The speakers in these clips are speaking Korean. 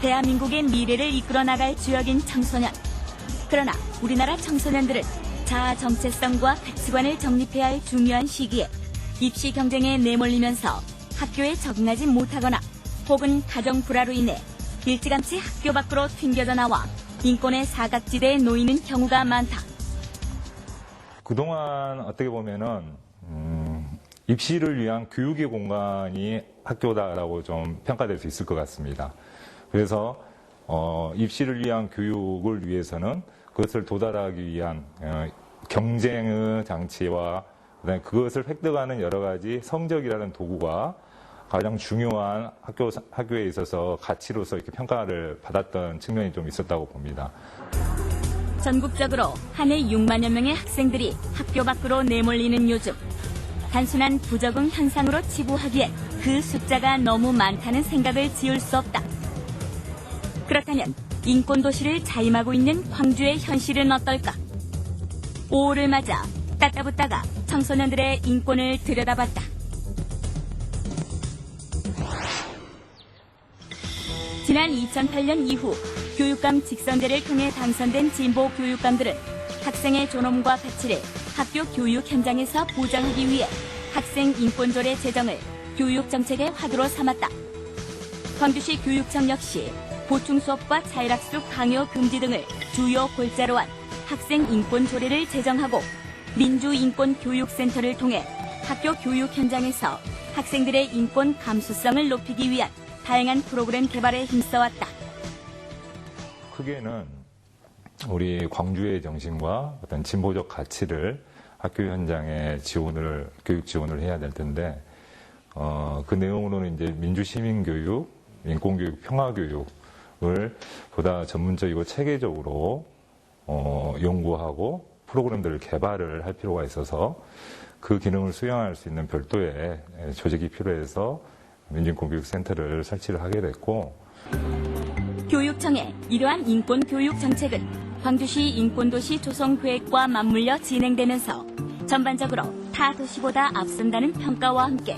대한민국의 미래를 이끌어 나갈 주역인 청소년. 그러나 우리나라 청소년들은 자아 정체성과 가치관을 정립해야 할 중요한 시기에 입시 경쟁에 내몰리면서 학교에 적응하지 못하거나 혹은 가정 불화로 인해 일찌감치 학교 밖으로 튕겨져 나와 인권의 사각지대에 놓이는 경우가 많다. 그동안 어떻게 보면은 입시를 위한 교육의 공간이 학교다라고 좀 평가될 수 있을 것 같습니다. 그래서 입시를 위한 교육을 위해서는 그것을 도달하기 위한 경쟁의 장치와 그다음에 그것을 획득하는 여러 가지 성적이라는 도구가 가장 중요한 학교에 있어서 가치로서 이렇게 평가를 받았던 측면이 좀 있었다고 봅니다. 전국적으로 한 해 6만여 명의 학생들이 학교 밖으로 내몰리는 요즘, 단순한 부적응 현상으로 치부하기에 그 숫자가 너무 많다는 생각을 지울 수 없다. 그렇다면 인권도시를 자임하고 있는 광주의 현실은 어떨까? 5월을 맞아 따따붙다가 청소년들의 인권을 들여다봤다. 지난 2008년 이후 교육감 직선제를 통해 당선된 진보 교육감들은 학생의 존엄과 가치를 학교 교육 현장에서 보장하기 위해 학생 인권조례 제정을 교육정책의 화두로 삼았다. 광주시 교육청 역시 보충 수업과 자율학습 강요 금지 등을 주요 골자로 한 학생 인권조례를 제정하고 민주인권교육센터를 통해 학교 교육 현장에서 학생들의 인권 감수성을 높이기 위한 다양한 프로그램 개발에 힘써왔다. 크게는 우리 광주의 정신과 어떤 진보적 가치를 학교 현장에 교육 지원을 해야 될 텐데, 그 내용으로는 이제 민주시민교육, 인권교육, 평화교육을 보다 전문적이고 체계적으로 연구하고 프로그램들을 개발을 할 필요가 있어서 그 기능을 수행할 수 있는 별도의 조직이 필요해서 민주인권교육센터를 설치를 하게 됐고, 교육청의 이러한 인권교육 정책은 광주시 인권도시 조성계획과 맞물려 진행되면서 전반적으로 타 도시보다 앞선다는 평가와 함께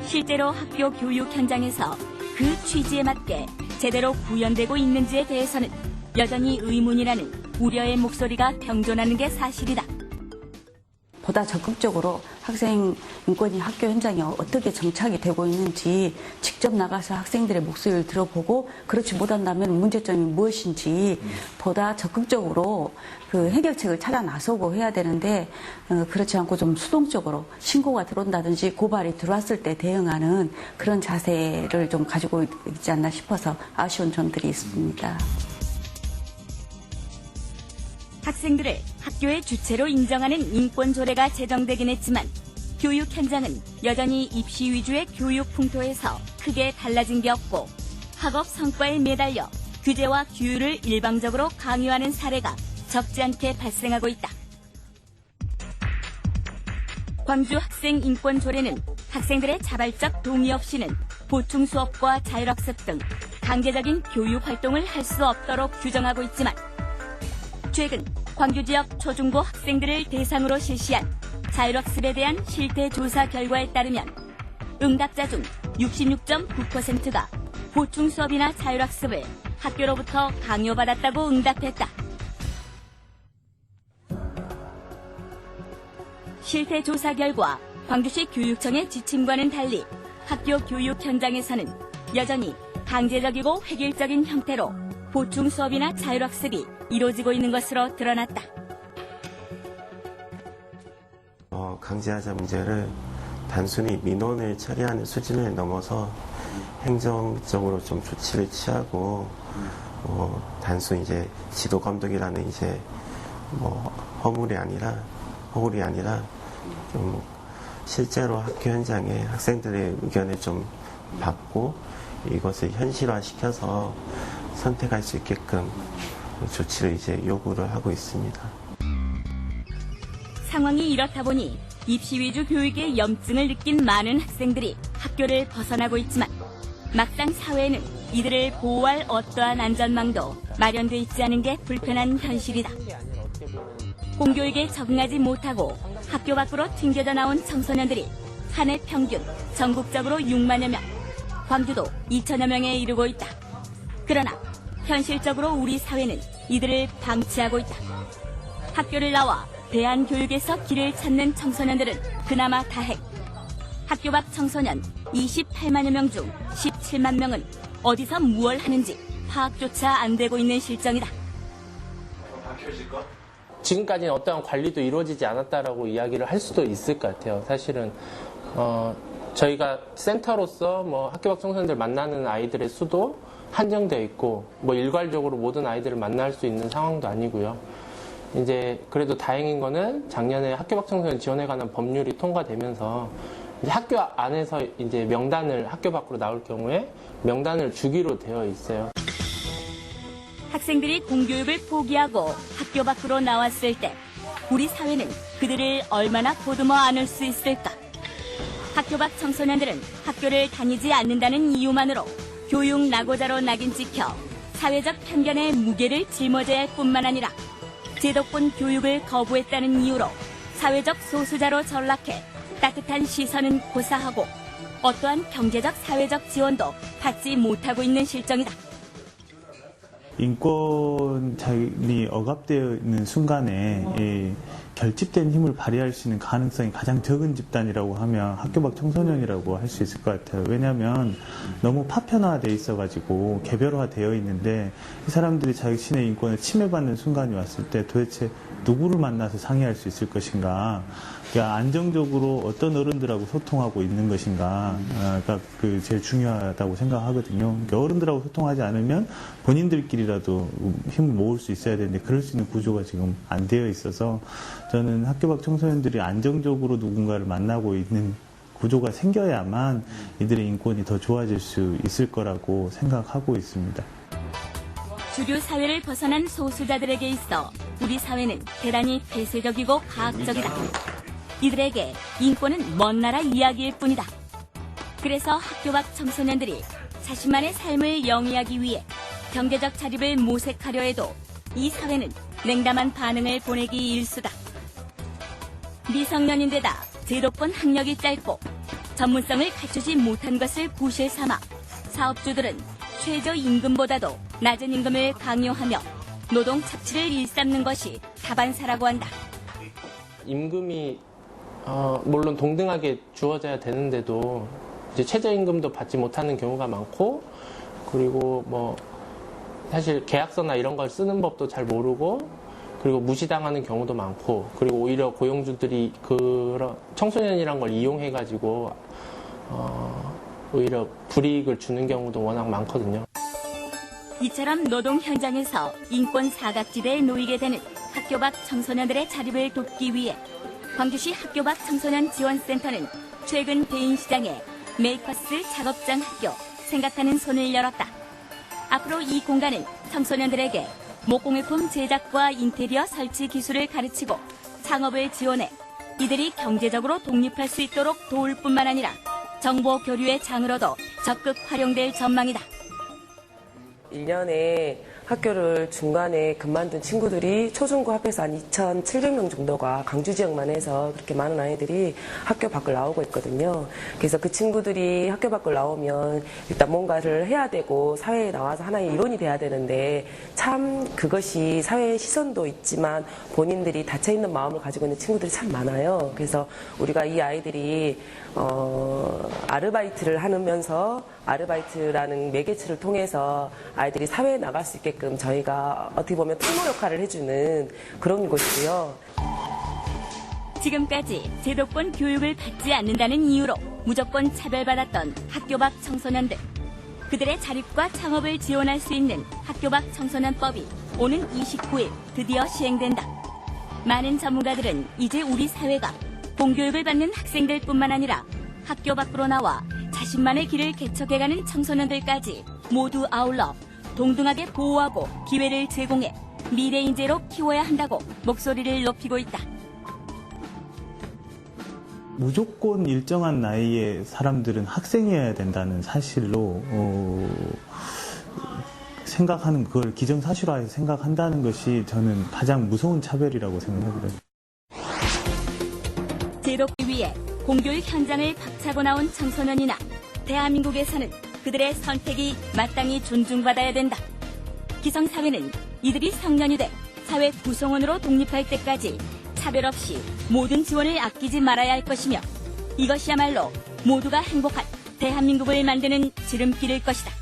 실제로 학교 교육 현장에서 그 취지에 맞게 제대로 구현되고 있는지에 대해서는 여전히 의문이라는 우려의 목소리가 병존하는 게 사실이다. 보다 적극적으로 학생 인권이 학교 현장에 어떻게 정착이 되고 있는지 직접 나가서 학생들의 목소리를 들어보고 그렇지 못한다면 문제점이 무엇인지 보다 적극적으로 그 해결책을 찾아 나서고 해야 되는데 그렇지 않고 좀 수동적으로 신고가 들어온다든지 고발이 들어왔을 때 대응하는 그런 자세를 좀 가지고 있지 않나 싶어서 아쉬운 점들이 있습니다. 학생들을 학교의 주체로 인정하는 인권조례가 제정되긴 했지만 교육 현장은 여전히 입시 위주의 교육 풍토에서 크게 달라진 게 없고 학업 성과에 매달려 규제와 규율을 일방적으로 강요하는 사례가 적지 않게 발생하고 있다. 광주 학생 인권조례는 학생들의 자발적 동의 없이는 보충 수업과 자율학습 등 강제적인 교육 활동을 할 수 없도록 규정하고 있지만 최근 광주 지역 초중고 학생들을 대상으로 실시한 자율학습에 대한 실태 조사 결과에 따르면 응답자 중 66.9%가 보충 수업이나 자율학습을 학교로부터 강요받았다고 응답했다. 실태 조사 결과 광주시 교육청의 지침과는 달리 학교 교육 현장에서는 여전히 강제적이고 획일적인 형태로 보충 수업이나 자율학습이 이루어지고 있는 것으로 드러났다. 강제하자 문제를 단순히 민원을 처리하는 수준을 넘어서 행정적으로 좀 조치를 취하고 단순히 이제 지도 감독이라는 이제 허물이 아니라 좀 실제로 학교 현장에 학생들의 의견을 좀 받고 이것을 현실화시켜서 선택할 수 있게끔 조치를 이제 요구를 하고 있습니다. 상황이 이렇다 보니 입시 위주 교육의 염증을 느낀 많은 학생들이 학교를 벗어나고 있지만 막상 사회에는 이들을 보호할 어떠한 안전망도 마련돼 있지 않은 게 불편한 현실이다. 공교육에 적응하지 못하고 학교 밖으로 튕겨져 나온 청소년들이 한 해 평균 전국적으로 6만여 명, 광주도 2천여 명에 이르고 있다. 그러나 현실적으로 우리 사회는 이들을 방치하고 있다. 학교를 나와 대안교육에서 길을 찾는 청소년들은 그나마 다행. 학교 밖 청소년 28만여 명 중 17만 명은 어디서 무얼 하는지 파악조차 안 되고 있는 실정이다. 지금까지는 어떠한 관리도 이루어지지 않았다라고 이야기를 할 수도 있을 것 같아요. 사실은 저희가 센터로서 뭐 학교 밖 청소년들 만나는 아이들의 수도 한정되어 있고 뭐 일괄적으로 모든 아이들을 만날 수 있는 상황도 아니고요. 이제 그래도 다행인 거는 작년에 학교 밖 청소년 지원에 관한 법률이 통과되면서 이제 학교 안에서 이제 명단을 학교 밖으로 나올 경우에 명단을 주기로 되어 있어요. 학생들이 공교육을 포기하고 학교 밖으로 나왔을 때 우리 사회는 그들을 얼마나 보듬어 안을 수 있을까? 학교 밖 청소년들은 학교를 다니지 않는다는 이유만으로 교육 낙오자로 낙인 찍혀 사회적 편견의 무게를 짊어져야 할 뿐만 아니라 제도권 교육을 거부했다는 이유로 사회적 소수자로 전락해 따뜻한 시선은 고사하고 어떠한 경제적 사회적 지원도 받지 못하고 있는 실정이다. 인권이 억압되어 있는 순간에 결집된 힘을 발휘할 수 있는 가능성이 가장 적은 집단이라고 하면 학교 밖 청소년이라고 할 수 있을 것 같아요. 왜냐하면 너무 파편화되어 있어가지고 개별화되어 있는데 이 사람들이 자신의 인권을 침해받는 순간이 왔을 때 도대체 누구를 만나서 상의할 수 있을 것인가, 그러니까 안정적으로 어떤 어른들하고 소통하고 있는 것인가, 가 제일 중요하다고 생각하거든요. 그러니까 어른들하고 소통하지 않으면 본인들끼리라도 힘을 모을 수 있어야 되는데 그럴 수 있는 구조가 지금 안 되어 있어서 저는 학교 밖 청소년들이 안정적으로 누군가를 만나고 있는 구조가 생겨야만 이들의 인권이 더 좋아질 수 있을 거라고 생각하고 있습니다. 주류 사회를 벗어난 소수자들에게 있어 우리 사회는 대단히 폐쇄적이고 가학적이다. 이들에게 인권은 먼 나라 이야기일 뿐이다. 그래서 학교 밖 청소년들이 자신만의 삶을 영위하기 위해 경제적 자립을 모색하려 해도 이 사회는 냉담한 반응을 보내기 일쑤다. 미성년인데다 제도권 학력이 짧고 전문성을 갖추지 못한 것을 부실 삼아 사업주들은 최저임금보다도 낮은 임금을 강요하며 노동 착취를 일삼는 것이 다반사라고 한다. 임금이 물론 동등하게 주어져야 되는데도 이제 최저임금도 받지 못하는 경우가 많고, 그리고 뭐 사실 계약서나 이런 걸 쓰는 법도 잘 모르고, 그리고 무시당하는 경우도 많고, 그리고 오히려 고용주들이 그런 청소년이란 걸 이용해가지고 오히려 불이익을 주는 경우도 워낙 많거든요. 이처럼 노동 현장에서 인권 사각지대에 놓이게 되는 학교 밖 청소년들의 자립을 돕기 위해 광주시 학교 밖 청소년 지원센터는 최근 대인시장에 메이커스 작업장 학교 생각하는 손을 열었다. 앞으로 이 공간은 청소년들에게 목공예품 제작과 인테리어 설치 기술을 가르치고 창업을 지원해 이들이 경제적으로 독립할 수 있도록 도울 뿐만 아니라 정보 교류의 장으로도 적극 활용될 전망이다. 1년에 학교를 중간에 그만둔 친구들이 초중고 합해서 한 2,700명 정도가 강주 지역만 해서 그렇게 많은 아이들이 학교 밖을 나오고 있거든요. 그래서 그 친구들이 학교 밖을 나오면 일단 뭔가를 해야 되고 사회에 나와서 하나의 일원이 돼야 되는데 참 그것이 사회의 시선도 있지만 본인들이 닫혀있는 마음을 가지고 있는 친구들이 참 많아요. 그래서 우리가 이 아이들이 아르바이트를 하면서 아르바이트라는 매개체를 통해서 아이들이 사회에 나갈 수 있게끔 저희가 어떻게 보면 통로 역할을 해주는 그런 곳이고요. 지금까지 제도권 교육을 받지 않는다는 이유로 무조건 차별받았던 학교 밖 청소년들. 그들의 자립과 창업을 지원할 수 있는 학교 밖 청소년법이 오는 29일 드디어 시행된다. 많은 전문가들은 이제 우리 사회가 공교육을 받는 학생들뿐만 아니라 학교 밖으로 나와 자신만의 길을 개척해가는 청소년들까지 모두 아울러 동등하게 보호하고 기회를 제공해 미래 인재로 키워야 한다고 목소리를 높이고 있다. 무조건 일정한 나이의 사람들은 학생이어야 된다는 사실로 생각하는 그걸 기정사실화해서 생각한다는 것이 저는 가장 무서운 차별이라고 생각합니다. 제도를 위해 공교육 현장을 박차고 나온 청소년이나 대한민국에서는 그들의 선택이 마땅히 존중받아야 된다. 기성사회는 이들이 성년이 돼 사회 구성원으로 독립할 때까지 차별 없이 모든 지원을 아끼지 말아야 할 것이며 이것이야말로 모두가 행복한 대한민국을 만드는 지름길일 것이다.